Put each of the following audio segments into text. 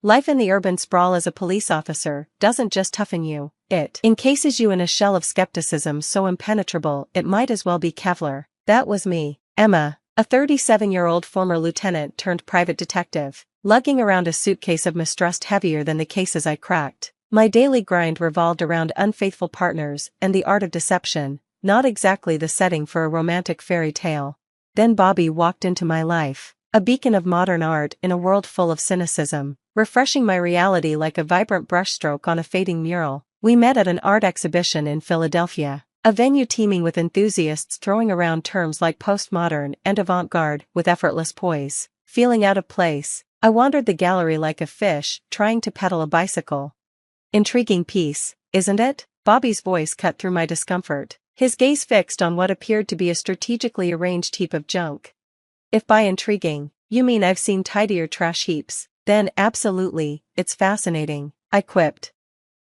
Life in the urban sprawl as a police officer doesn't just toughen you, it encases you in a shell of skepticism so impenetrable it might as well be Kevlar. That was me, Emma, a 37-year-old former lieutenant turned private detective, lugging around a suitcase of mistrust heavier than the cases I cracked. My daily grind revolved around unfaithful partners and the art of deception, not exactly the setting for a romantic fairy tale. Then Bobby walked into my life, a beacon of modern art in a world full of cynicism, refreshing my reality like a vibrant brushstroke on a fading mural. We met at an art exhibition in Philadelphia, a venue teeming with enthusiasts throwing around terms like postmodern and avant-garde with effortless poise. Feeling out of place, I wandered the gallery like a fish trying to pedal a bicycle. Intriguing piece, isn't it? Bobby's voice cut through my discomfort, his gaze fixed on what appeared to be a strategically arranged heap of junk. If by intriguing, you mean I've seen tidier trash heaps, then absolutely, it's fascinating, I quipped.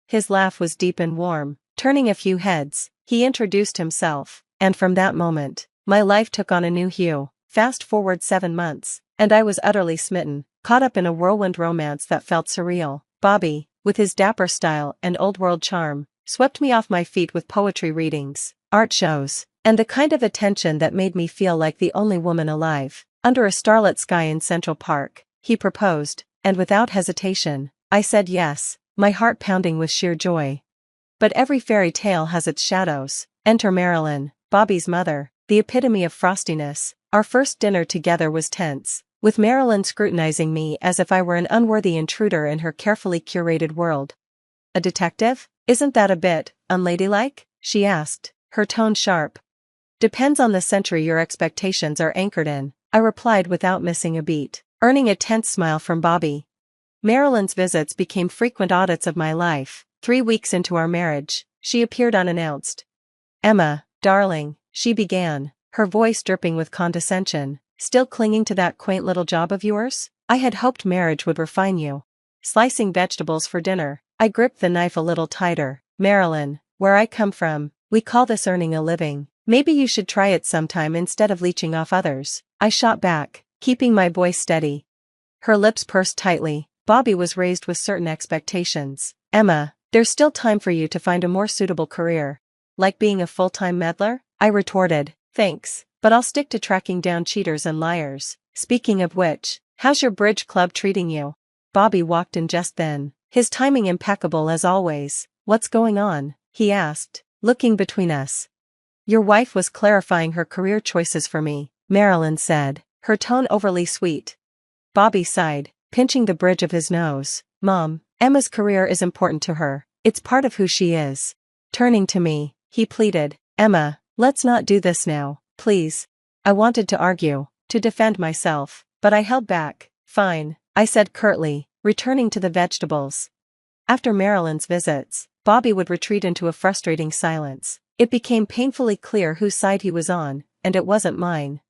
His laugh was deep and warm, turning a few heads. He introduced himself, and from that moment, my life took on a new hue. Fast forward 7 months, and I was utterly smitten, caught up in a whirlwind romance that felt surreal. Bobby, with his dapper style and old-world charm, swept me off my feet with poetry readings, art shows, and the kind of attention that made me feel like the only woman alive. Under a starlit sky in Central Park, he proposed, and without hesitation, I said yes, my heart pounding with sheer joy. But every fairy tale has its shadows. Enter Marilyn, Bobby's mother, the epitome of frostiness. Our first dinner together was tense, with Marilyn scrutinizing me as if I were an unworthy intruder in her carefully curated world. A detective? Isn't that a bit unladylike? She asked, her tone sharp. Depends on the century your expectations are anchored in, I replied without missing a beat, earning a tense smile from Bobby. Marilyn's visits became frequent audits of my life. 3 weeks into our marriage, she appeared unannounced. Emma, darling, she began, her voice dripping with condescension, still clinging to that quaint little job of yours? I had hoped marriage would refine you. Slicing vegetables for dinner, I gripped the knife a little tighter. Marilyn, where I come from, we call this earning a living. Maybe you should try it sometime instead of leeching off others. I shot back, keeping my voice steady. Her lips pursed tightly. Bobby was raised with certain expectations. Emma, there's still time for you to find a more suitable career. Like being a full-time meddler? I retorted. Thanks, but I'll stick to tracking down cheaters and liars. Speaking of which, how's your bridge club treating you? Bobby walked in just then, his timing impeccable as always. What's going on? He asked, looking between us. Your wife was clarifying her career choices for me, Marilyn said, her tone overly sweet. Bobby sighed, pinching the bridge of his nose. Mom, Emma's career is important to her. It's part of who she is. Turning to me, he pleaded, Emma, let's not do this now, please. I wanted to argue, to defend myself, but I held back. Fine, I said curtly, returning to the vegetables. After Marilyn's visits, Bobby would retreat into a frustrating silence. It became painfully clear whose side he was on, and it wasn't mine.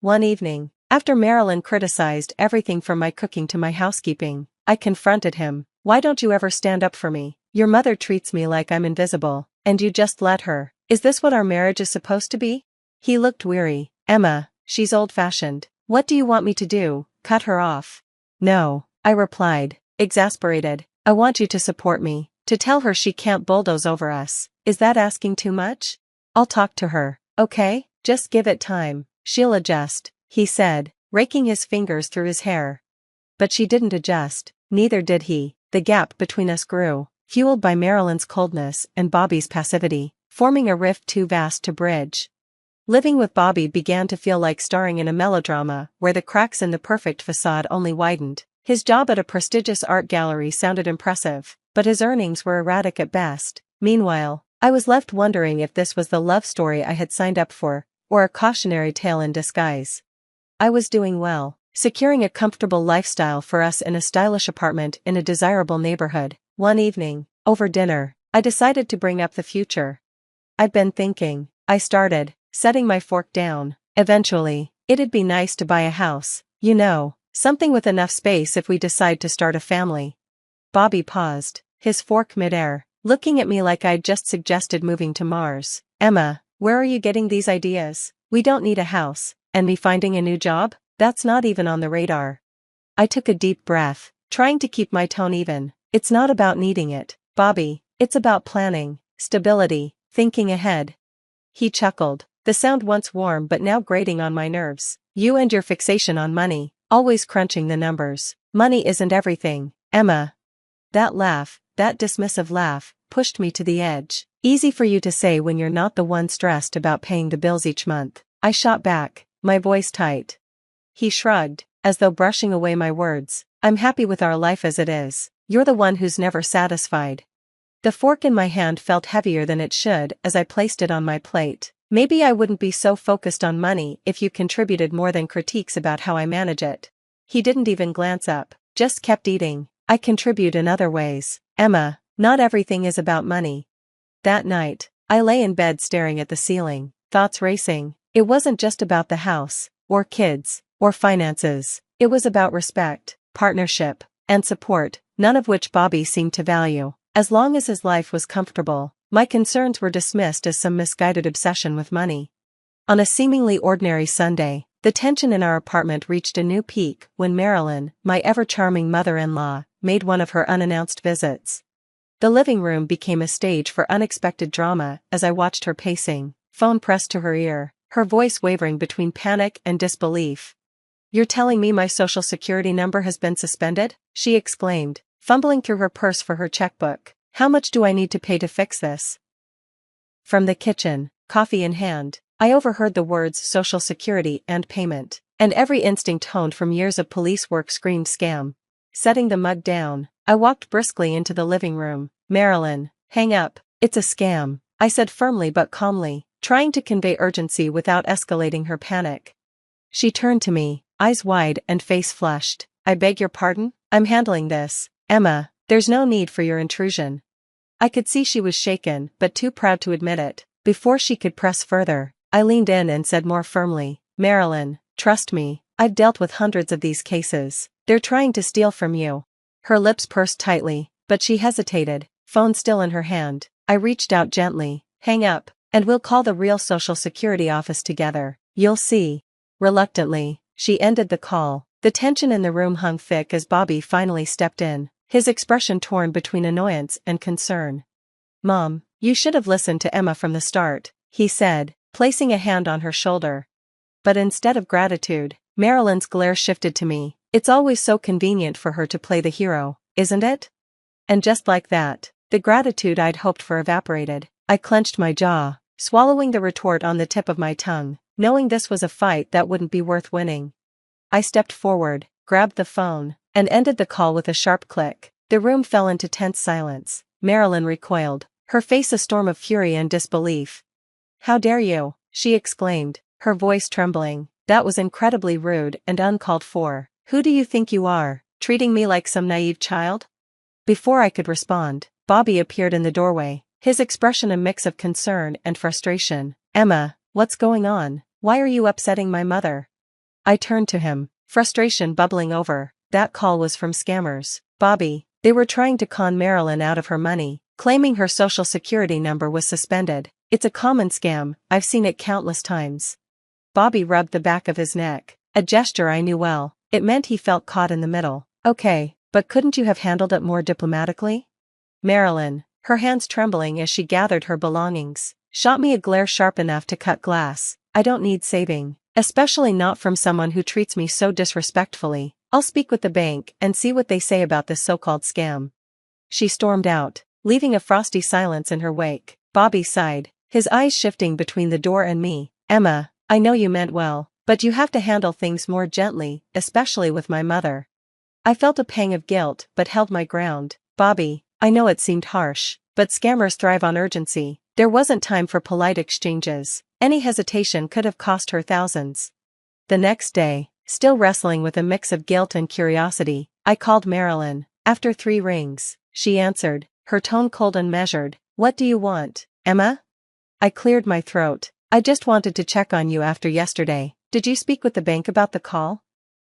One evening, after Marilyn criticized everything from my cooking to my housekeeping, I confronted him. Why don't you ever stand up for me? Your mother treats me like I'm invisible, and you just let her. Is this what our marriage is supposed to be? He looked weary. Emma, she's old-fashioned. What do you want me to do? Cut her off? No, I replied, exasperated. I want you to support me, to tell her she can't bulldoze over us. Is that asking too much? I'll talk to her, okay? Just give it time. She'll adjust, he said, raking his fingers through his hair. But she didn't adjust, neither did he. The gap between us grew, fueled by Marilyn's coldness and Bobby's passivity, forming a rift too vast to bridge. Living with Bobby began to feel like starring in a melodrama where the cracks in the perfect facade only widened. His job at a prestigious art gallery sounded impressive, but his earnings were erratic at best. Meanwhile, I was left wondering if this was the love story I had signed up for, or a cautionary tale in disguise. I was doing well, securing a comfortable lifestyle for us in a stylish apartment in a desirable neighborhood. One evening, over dinner, I decided to bring up the future. I'd been thinking, I started, setting my fork down. Eventually, it'd be nice to buy a house, you know, something with enough space if we decide to start a family. Bobby paused, his fork midair, looking at me like I'd just suggested moving to Mars. Emma, where are you getting these ideas? We don't need a house, and me finding a new job? That's not even on the radar. I took a deep breath, trying to keep my tone even. It's not about needing it, Bobby. It's about planning, stability, thinking ahead. He chuckled, the sound once warm but now grating on my nerves. You and your fixation on money, always crunching the numbers. Money isn't everything, Emma. That laugh, that dismissive laugh, pushed me to the edge. Easy for you to say when you're not the one stressed about paying the bills each month. I shot back, my voice tight. He shrugged, as though brushing away my words. I'm happy with our life as it is. You're the one who's never satisfied. The fork in my hand felt heavier than it should as I placed it on my plate. Maybe I wouldn't be so focused on money if you contributed more than critiques about how I manage it. He didn't even glance up, just kept eating. I contribute in other ways, Emma. Not everything is about money. That night, I lay in bed staring at the ceiling, thoughts racing. It wasn't just about the house, or kids, or finances. It was about respect, partnership, and support, none of which Bobby seemed to value. As long as his life was comfortable, my concerns were dismissed as some misguided obsession with money. On a seemingly ordinary Sunday, the tension in our apartment reached a new peak when Marilyn, my ever-charming mother-in-law, made one of her unannounced visits. The living room became a stage for unexpected drama as I watched her pacing, phone pressed to her ear, her voice wavering between panic and disbelief. You're telling me my social security number has been suspended? She exclaimed, fumbling through her purse for her checkbook. How much do I need to pay to fix this? From the kitchen, coffee in hand, I overheard the words Social Security and payment, and every instinct honed from years of police work screamed scam. Setting the mug down, I walked briskly into the living room. Marilyn, hang up, it's a scam, I said firmly but calmly, trying to convey urgency without escalating her panic. She turned to me, eyes wide and face flushed. I beg your pardon? I'm handling this, Emma, there's no need for your intrusion. I could see she was shaken but too proud to admit it. Before she could press further, I leaned in and said more firmly, Marilyn, trust me, I've dealt with hundreds of these cases. They're trying to steal from you. Her lips pursed tightly, but she hesitated, phone still in her hand. I reached out gently, hang up, and we'll call the real Social Security office together. You'll see. Reluctantly, she ended the call. The tension in the room hung thick as Bobby finally stepped in, his expression torn between annoyance and concern. Mom, you should have listened to Emma from the start, he said, placing a hand on her shoulder. But instead of gratitude, Marilyn's glare shifted to me. It's always so convenient for her to play the hero, isn't it? And just like that, the gratitude I'd hoped for evaporated. I clenched my jaw, swallowing the retort on the tip of my tongue, knowing this was a fight that wouldn't be worth winning. I stepped forward, grabbed the phone, and ended the call with a sharp click. The room fell into tense silence. Marilyn recoiled, her face a storm of fury and disbelief. How dare you? She exclaimed, her voice trembling. That was incredibly rude and uncalled for. Who do you think you are, treating me like some naive child? Before I could respond, Bobby appeared in the doorway, his expression a mix of concern and frustration. Emma, what's going on? Why are you upsetting my mother? I turned to him, frustration bubbling over. That call was from scammers, Bobby. They were trying to con Marilyn out of her money, claiming her social security number was suspended. It's a common scam, I've seen it countless times. Bobby rubbed the back of his neck, a gesture I knew well. It meant he felt caught in the middle. Okay, but couldn't you have handled it more diplomatically? Marilyn, her hands trembling as she gathered her belongings, shot me a glare sharp enough to cut glass. I don't need saving, especially not from someone who treats me so disrespectfully. I'll speak with the bank and see what they say about this so-called scam. She stormed out, leaving a frosty silence in her wake. Bobby sighed, his eyes shifting between the door and me. Emma, I know you meant well, but you have to handle things more gently, especially with my mother. I felt a pang of guilt but held my ground. Bobby, I know it seemed harsh, but scammers thrive on urgency. There wasn't time for polite exchanges. Any hesitation could have cost her thousands. The next day, still wrestling with a mix of guilt and curiosity, I called Marilyn. After 3 rings, she answered, her tone cold and measured. What do you want, Emma? I cleared my throat. I just wanted to check on you after yesterday. Did you speak with the bank about the call?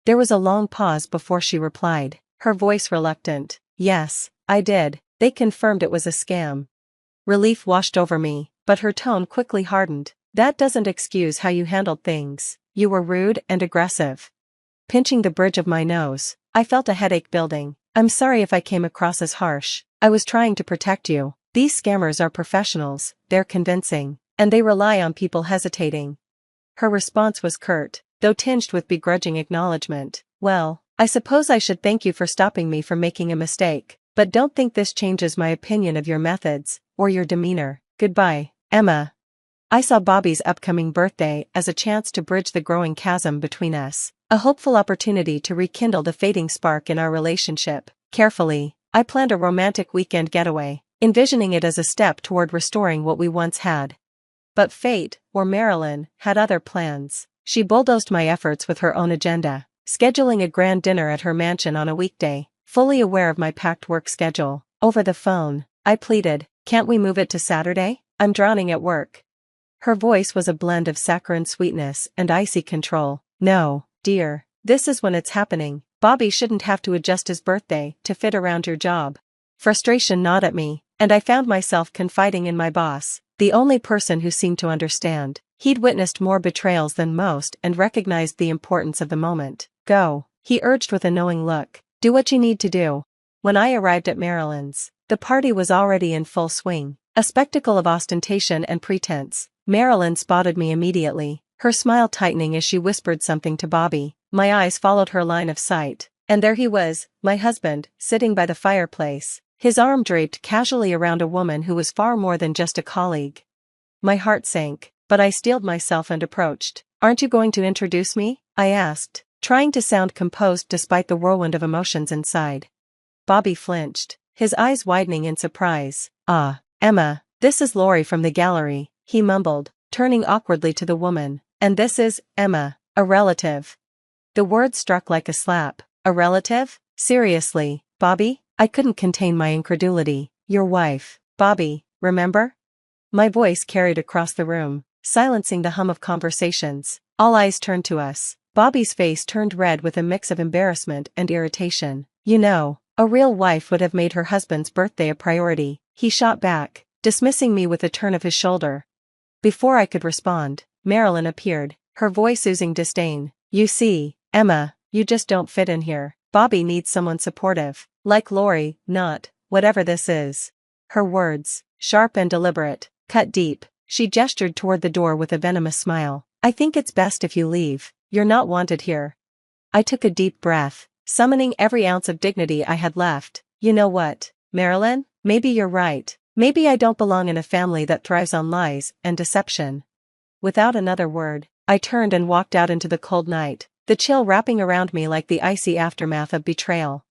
There was a long pause before she replied, her voice reluctant. Yes, I did. They confirmed it was a scam. Relief washed over me, but her tone quickly hardened. That doesn't excuse how you handled things. You were rude and aggressive. Pinching the bridge of my nose, I felt a headache building. I'm sorry if I came across as harsh. I was trying to protect you. These scammers are professionals, they're convincing, and they rely on people hesitating. Her response was curt, though tinged with begrudging acknowledgement. Well, I suppose I should thank you for stopping me from making a mistake, but don't think this changes my opinion of your methods, or your demeanor. Goodbye, Emma. I saw Bobby's upcoming birthday as a chance to bridge the growing chasm between us, a hopeful opportunity to rekindle the fading spark in our relationship. Carefully, I planned a romantic weekend getaway, envisioning it as a step toward restoring what we once had. But fate, or Marilyn, had other plans. She bulldozed my efforts with her own agenda, scheduling a grand dinner at her mansion on a weekday, fully aware of my packed work schedule. Over the phone, I pleaded, "Can't we move it to Saturday? I'm drowning at work." Her voice was a blend of saccharine sweetness and icy control. "No, dear, this is when it's happening. Bobby shouldn't have to adjust his birthday to fit around your job." Frustration gnawed at me, and I found myself confiding in my boss, the only person who seemed to understand. He'd witnessed more betrayals than most and recognized the importance of the moment. "Go," he urged with a knowing look. "Do what you need to do." When I arrived at Marilyn's, the party was already in full swing, a spectacle of ostentation and pretense. Marilyn spotted me immediately, her smile tightening as she whispered something to Bobby. My eyes followed her line of sight, and there he was, my husband, sitting by the fireplace, his arm draped casually around a woman who was far more than just a colleague. My heart sank, but I steeled myself and approached. "Aren't you going to introduce me?" I asked, trying to sound composed despite the whirlwind of emotions inside. Bobby flinched, his eyes widening in surprise. "Ah, Emma, this is Lori from the gallery," he mumbled, turning awkwardly to the woman. "And this is, Emma, a relative." The word struck like a slap. A relative? Seriously, Bobby? I couldn't contain my incredulity. "Your wife, Bobby, remember?" My voice carried across the room, silencing the hum of conversations. All eyes turned to us. Bobby's face turned red with a mix of embarrassment and irritation. "You know, a real wife would have made her husband's birthday a priority," he shot back, dismissing me with a turn of his shoulder. Before I could respond, Marilyn appeared, her voice oozing disdain. "You see, Emma, you just don't fit in here. Bobby needs someone supportive, like Lori, not, whatever this is." Her words, sharp and deliberate, cut deep. She gestured toward the door with a venomous smile. "I think it's best if you leave. You're not wanted here." I took a deep breath, summoning every ounce of dignity I had left. "You know what, Marilyn? Maybe you're right. Maybe I don't belong in a family that thrives on lies and deception." Without another word, I turned and walked out into the cold night, the chill wrapping around me like the icy aftermath of betrayal.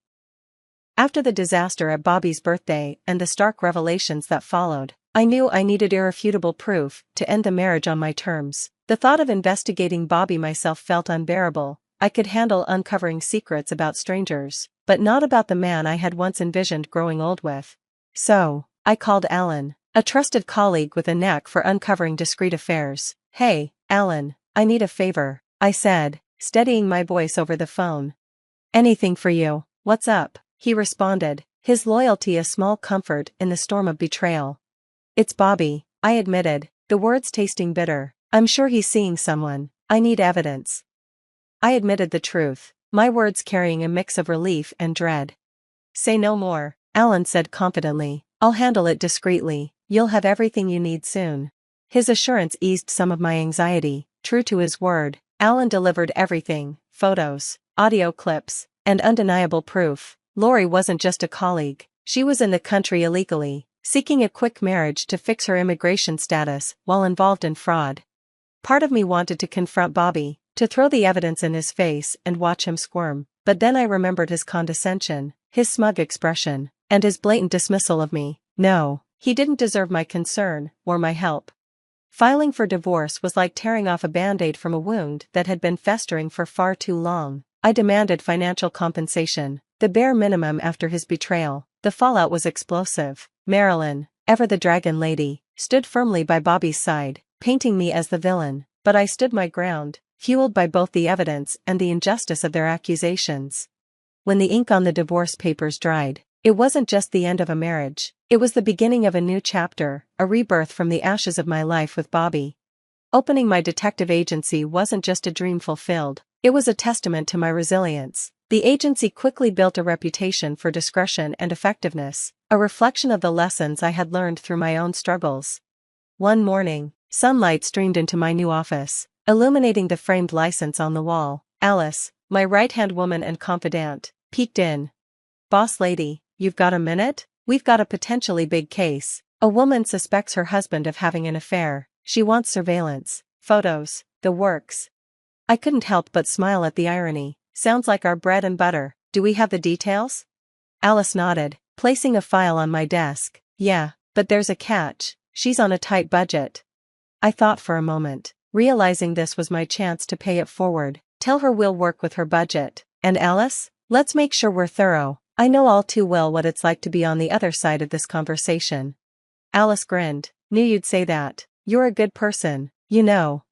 After the disaster at Bobby's birthday and the stark revelations that followed, I knew I needed irrefutable proof to end the marriage on my terms. The thought of investigating Bobby myself felt unbearable. I could handle uncovering secrets about strangers, but not about the man I had once envisioned growing old with. So, I called Alan, a trusted colleague with a knack for uncovering discreet affairs. "Hey, Alan, I need a favor," I said, steadying my voice over the phone. "Anything for you. What's up?" he responded, his loyalty a small comfort in the storm of betrayal. "It's Bobby," I admitted, the words tasting bitter. "I'm sure he's seeing someone. I need evidence." I admitted the truth, my words carrying a mix of relief and dread. "Say no more," Alan said confidently. "I'll handle it discreetly. You'll have everything you need soon." His assurance eased some of my anxiety. True to his word, Alan delivered everything: photos, audio clips, and undeniable proof. Lori wasn't just a colleague, she was in the country illegally, seeking a quick marriage to fix her immigration status while involved in fraud. Part of me wanted to confront Bobby, to throw the evidence in his face and watch him squirm, but then I remembered his condescension, his smug expression, and his blatant dismissal of me. No, he didn't deserve my concern, or my help. Filing for divorce was like tearing off a band-aid from a wound that had been festering for far too long. I demanded financial compensation, the bare minimum after his betrayal. The fallout was explosive. Marilyn, ever the dragon lady, stood firmly by Bobby's side, painting me as the villain, but I stood my ground, fueled by both the evidence and the injustice of their accusations. When the ink on the divorce papers dried, it wasn't just the end of a marriage, it was the beginning of a new chapter, a rebirth from the ashes of my life with Bobby. Opening my detective agency wasn't just a dream fulfilled, it was a testament to my resilience, The agency quickly built a reputation for discretion and effectiveness, a reflection of the lessons I had learned through my own struggles. One morning, sunlight streamed into my new office, illuminating the framed license on the wall. Alice, my right-hand woman and confidant, peeked in. "Boss lady, you've got a minute? We've got a potentially big case. A woman suspects her husband of having an affair. She wants surveillance, photos, the works." I couldn't help but smile at the irony. "Sounds like our bread and butter. Do we have the details?" Alice nodded, placing a file on my desk. "Yeah, but there's a catch. She's on a tight budget." I thought for a moment, realizing this was my chance to pay it forward. "Tell her we'll work with her budget. And Alice, let's make sure we're thorough. I know all too well what it's like to be on the other side of this conversation." Alice grinned. "Knew you'd say that. You're a good person, you know."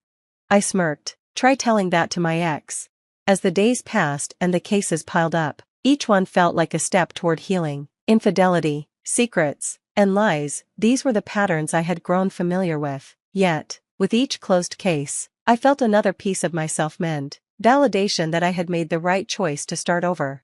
I smirked. "Try telling that to my ex." As the days passed and the cases piled up, each one felt like a step toward healing. Infidelity, secrets, and lies, these were the patterns I had grown familiar with. Yet, with each closed case, I felt another piece of myself mend, validation that I had made the right choice to start over.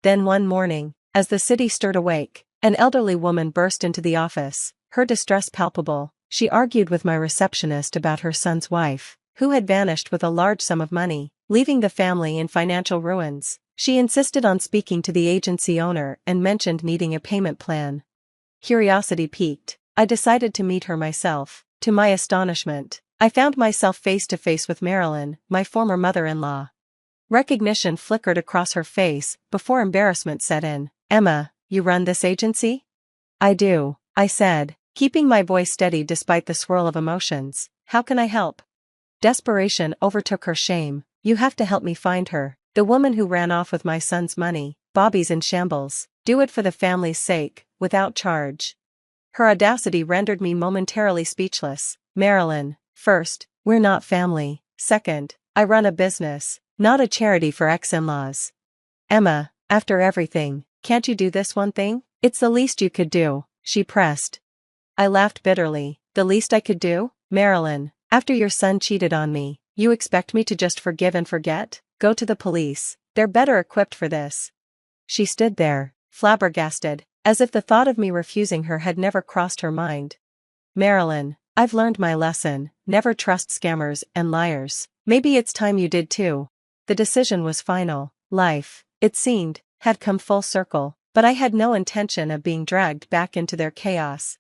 Then one morning, as the city stirred awake, an elderly woman burst into the office, her distress palpable. She argued with my receptionist about her son's wife, who had vanished with a large sum of money, leaving the family in financial ruins. She insisted on speaking to the agency owner and mentioned needing a payment plan. Curiosity piqued, I decided to meet her myself. To my astonishment, I found myself face to face with Marilyn, my former mother-in-law. Recognition flickered across her face before embarrassment set in. "Emma, you run this agency?" "I do," I said, keeping my voice steady despite the swirl of emotions. "How can I help?" Desperation overtook her shame. "You have to help me find her. The woman who ran off with my son's money. Bobby's in shambles. Do it for the family's sake, without charge." Her audacity rendered me momentarily speechless. "Marilyn, first, we're not family. Second, I run a business, not a charity for ex-in-laws. Emma, after everything, can't you do this one thing? It's the least you could do," she pressed. I laughed bitterly. "The least I could do? Marilyn, after your son cheated on me, you expect me to just forgive and forget? Go to the police. They're better equipped for this." She stood there, flabbergasted, as if the thought of me refusing her had never crossed her mind. "Marilyn, I've learned my lesson. Never trust scammers and liars. Maybe it's time you did too." The decision was final. Life, it seemed, had come full circle, but I had no intention of being dragged back into their chaos.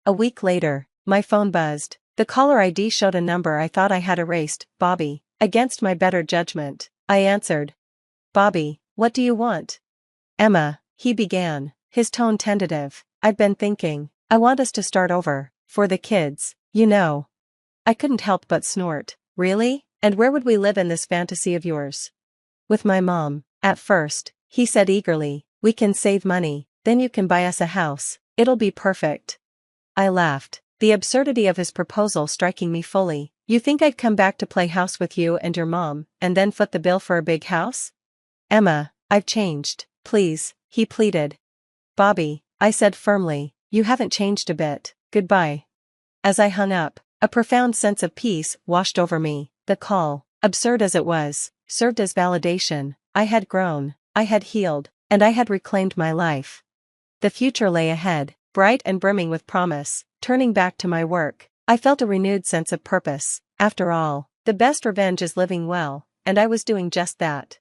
A week later, my phone buzzed. The caller ID showed a number I thought I had erased. "Bobby." Against my better judgment, I answered. "Bobby, what do you want?" "Emma," he began, his tone tentative. "I've been thinking. I want us to start over, for the kids, you know." I couldn't help but snort. "Really? And where would we live in this fantasy of yours?" "With my mom, at first," he said eagerly. "We can save money, then you can buy us a house. It'll be perfect." I laughed, the absurdity of his proposal striking me fully. "You think I'd come back to play house with you and your mom, and then foot the bill for a big house?" "Emma, I've changed, please," he pleaded. "Bobby," I said firmly, "you haven't changed a bit. Goodbye." As I hung up, a profound sense of peace washed over me. The call, absurd as it was, served as validation. I had grown, I had healed, and I had reclaimed my life. The future lay ahead, bright and brimming with promise. Turning back to my work, I felt a renewed sense of purpose. After all, the best revenge is living well, and I was doing just that.